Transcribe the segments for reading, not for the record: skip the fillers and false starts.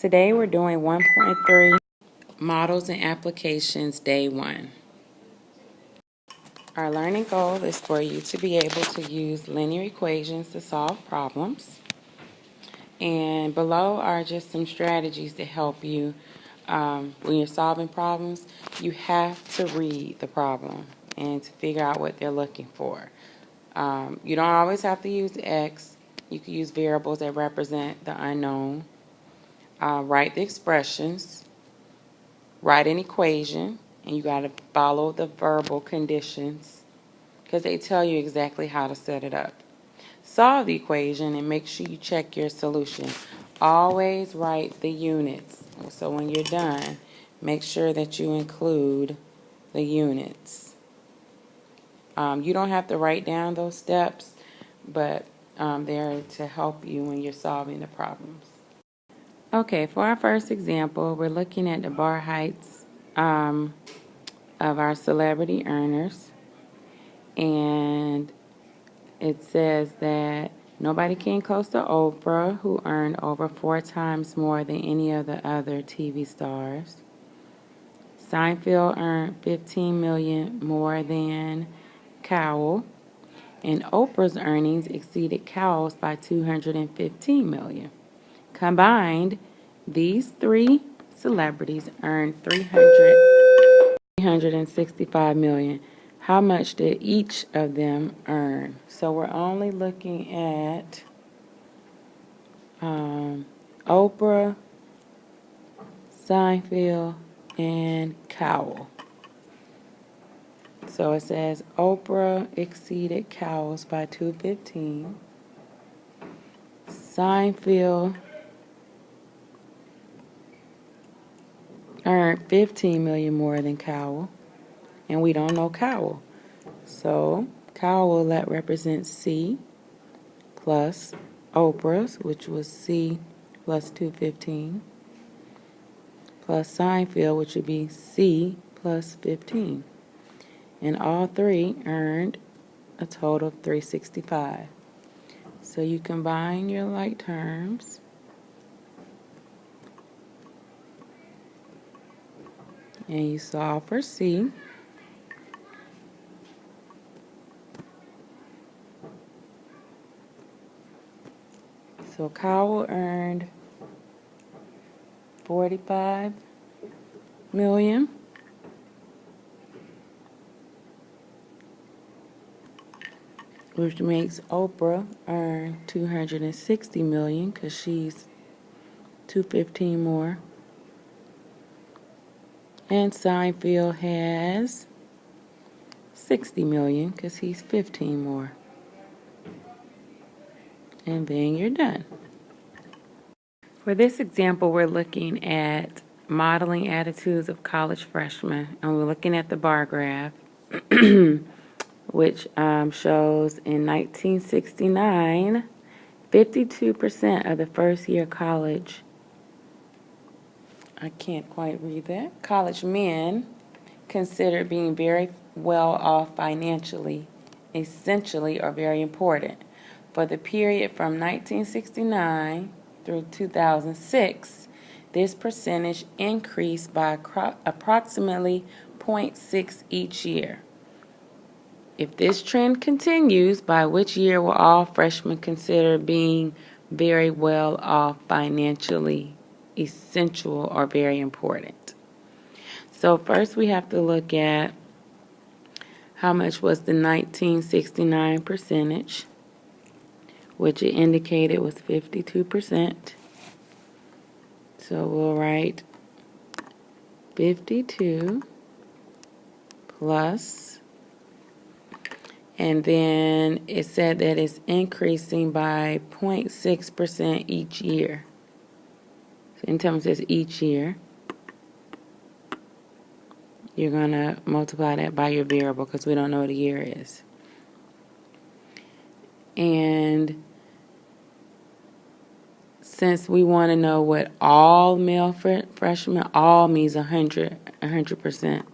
Today we're doing 1.3 Models and Applications Day 1. Our learning goal is for you to be able to use linear equations to solve problems. And below are just some strategies to help you when you're solving problems. You have to read the problem and to figure out what they're looking for. You don't always have to use X. You can use variables that represent the unknown. Write the expressions. Write an equation, and you got to follow the verbal conditions because they tell you exactly how to set it up. Solve the equation and make sure you check your solution. Always write the units. So when you're done, make sure that you include the units. You don't have to write down those steps, but they're to help you when you're solving the problems. Okay, for our first example, we're looking at the bar heights of our celebrity earners. And it says that nobody came close to Oprah, who earned over 4 times more than any of the other TV stars. Seinfeld earned $15 million more than Cowell, and Oprah's earnings exceeded Cowell's by $215 million. Combined, these three celebrities earned $365 million. How much did each of them earn? So we're only looking at Oprah, Seinfeld, and Cowell. So it says Oprah exceeded Cowell's by $215. Seinfeld earned $15 million more than Cowell, and we don't know Cowell. So Cowell will represent C plus Oprah's, which was C plus 215, plus Seinfeld, which would be C plus 15. And all three earned a total of 365. So you combine your like terms. And you solve for C. So Cowell earned $45 million. Which makes Oprah earn $260 million because she's $215 more. And Seinfeld has $60 million because he's $15 more. And then you're done. For this example, we're looking at modeling attitudes of college freshmen, and we're looking at the bar graph, which shows in 1969, 52% of the first year college, I can't quite read that, college men considered being very well off financially, essentially, or very important. For the period from 1969 through 2006, this percentage increased by approximately 0.6 each year. If this trend continues, by which year will all freshmen consider being very well off financially, essential, or very important? So first we have to look at how much was the 1969 percentage, which it indicated was 52%. So we'll write 52 plus, and then it said that it's increasing by 0.6% each year. So in terms of each year, you're going to multiply that by your variable because we don't know what a year is. And since we want to know what all male freshmen, all means 100%.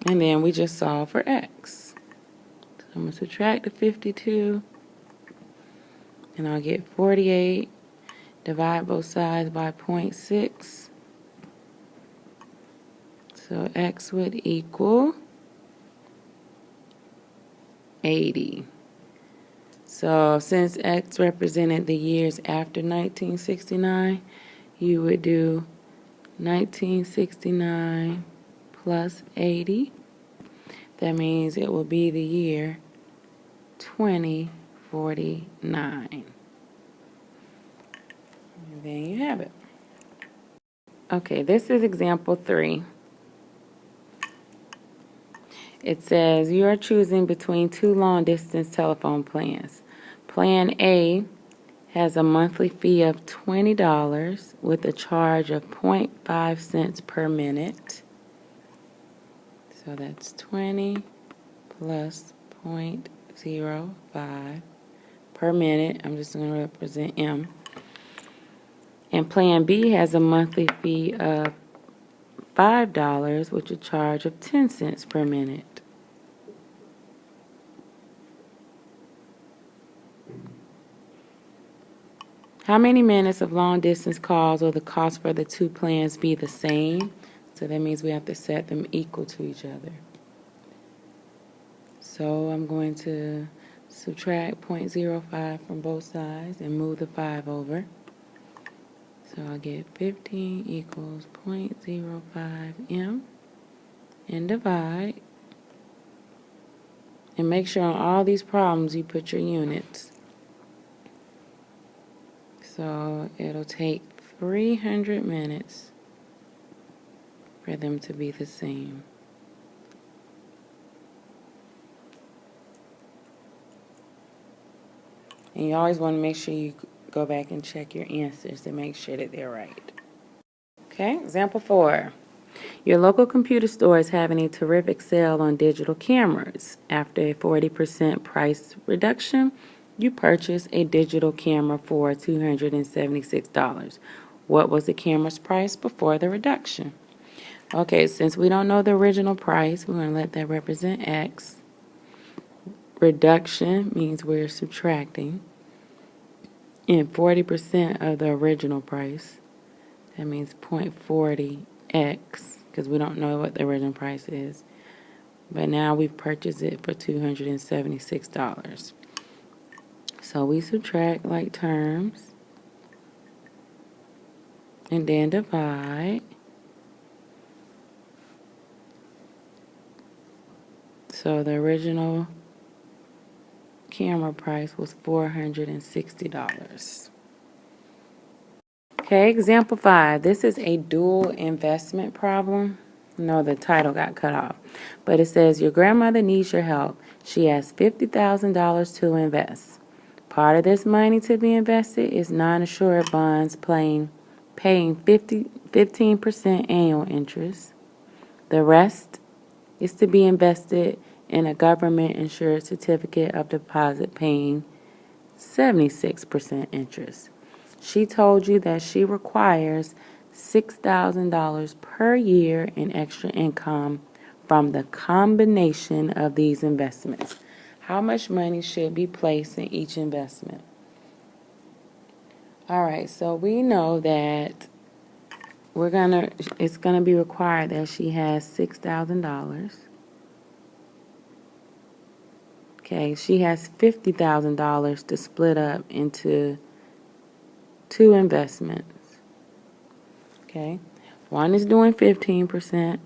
And then we just solve for x. So I'm going to subtract the 52, and I'll get 48 Divide both sides by 0.6. So X would equal 80. So since X represented the years after 1969, you would do 1969 plus 80. That means it will be the year 2049. And there you have it. Okay, this is example 3. It says you are choosing between two long-distance telephone plans. Plan A has a monthly fee of $20 with a charge of 0.5 cents per minute. So that's 20 plus 0.05 per minute. I'm just going to represent M. And Plan B has a monthly fee of $5 with a charge of 10 cents per minute. How many minutes of long-distance calls will the cost for the two plans be the same? So that means we have to set them equal to each other. So I'm going to subtract 0.05 from both sides and move the 5 over. So I'll get 15 equals 0.05 M and divide. And make sure on all these problems you put your units. So it'll take 300 minutes for them to be the same. And you always want to make sure you go back and check your answers to make sure that they're right. Okay, example 4. Your local computer store is having a terrific sale on digital cameras. After a 40% price reduction, you purchase a digital camera for $276. What was the camera's price before the reduction? Okay, since we don't know the original price, we're going to let that represent X. Reduction means we're subtracting. And 40% of the original price, that means 0.40X, because we don't know what the original price is. But now we've purchased it for $276. So we subtract like terms and then divide. So the original camera price was $460. Okay, example 5. This is a dual investment problem. No, the title got cut off. But it says your grandmother needs your help. She has $50,000 to invest. Part of this money to be invested is non-assured bonds paying 15% annual interest. The rest is to be invested in a government-insured certificate of deposit paying 76% interest. She told you that she requires $6,000 per year in extra income from the combination of these investments. How much money should be placed in each investment? All right, so we know that it's gonna be required that she has $6,000. Okay, she has $50,000 to split up into two investments. Okay, one is doing 15%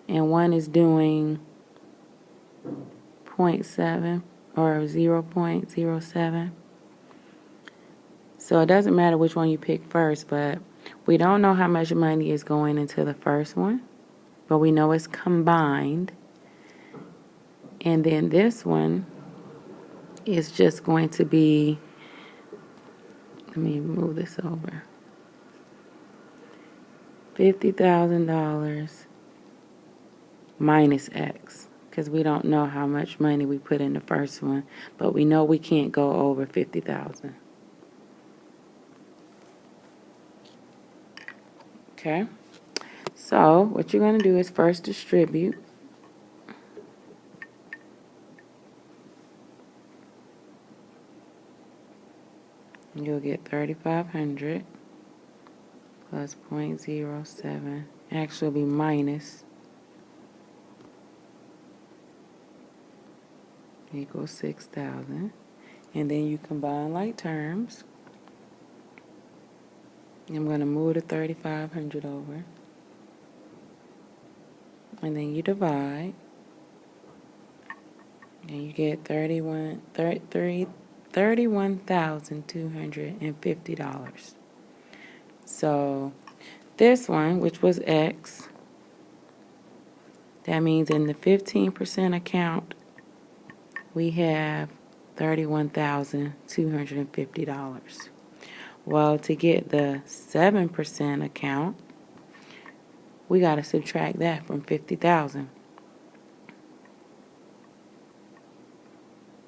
and one is doing 0.7 or 0.07. So it doesn't matter which one you pick first, but we don't know how much money is going into the first one, but we know it's combined. And then this one is just going to be, let me move this over, $50,000 minus X, because we don't know how much money we put in the first one, but we know we can't go over 50,000. Okay, so what you're going to do is first distribute. You'll get 3,500 plus 0.07. Actually, it'll be minus equals 6,000. And then you combine like terms. I'm going to move the 3,500 over. And then you divide. And you get $31,250. So this one, which was X, that means in the 15% account, we have $31,250. Well, to get the 7% account, we got to subtract that from 50,000.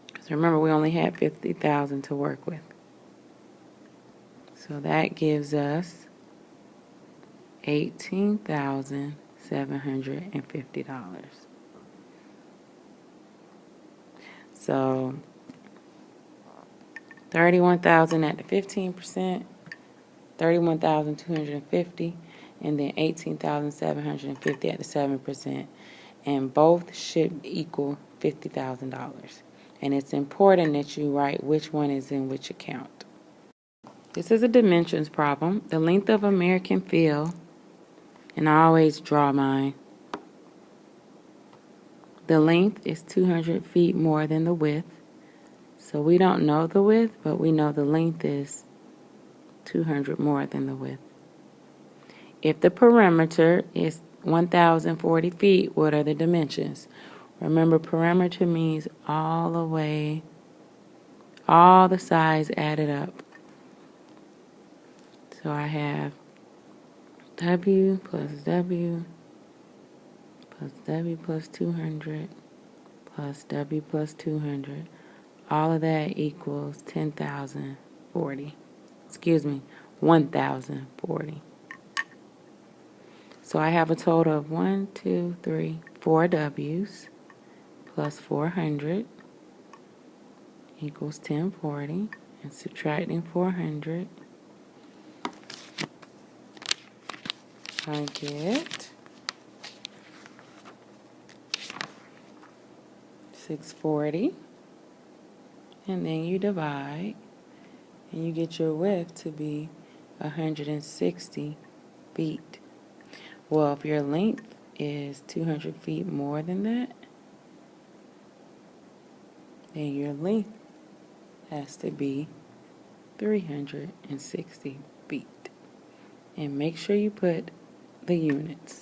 Because remember, we only had 50,000 to work with. So that gives us $18,750. So 31,000 at the 15%, 31,250, and then 18,750 at the 7%, and both should equal $50,000. And it's important that you write which one is in which account. This is a dimensions problem. The length of American field, and I always draw mine. The length is 200 feet more than the width. So we don't know the width, but we know the length is 200 more than the width. If the perimeter is 1,040 feet, what are the dimensions? Remember, perimeter means all the way, all the sides added up. So I have W plus W plus W plus 200 plus W plus 200. All of that equals 10,040. Excuse me, 1,040. So I have a total of 1, 2, 3, 4 W's plus 400 equals 1040. And subtracting 400, I get 640. And then you divide, and you get your width to be 160 feet. Well, if your length is 200 feet more than that, then your length has to be 360 feet. And make sure you put the units.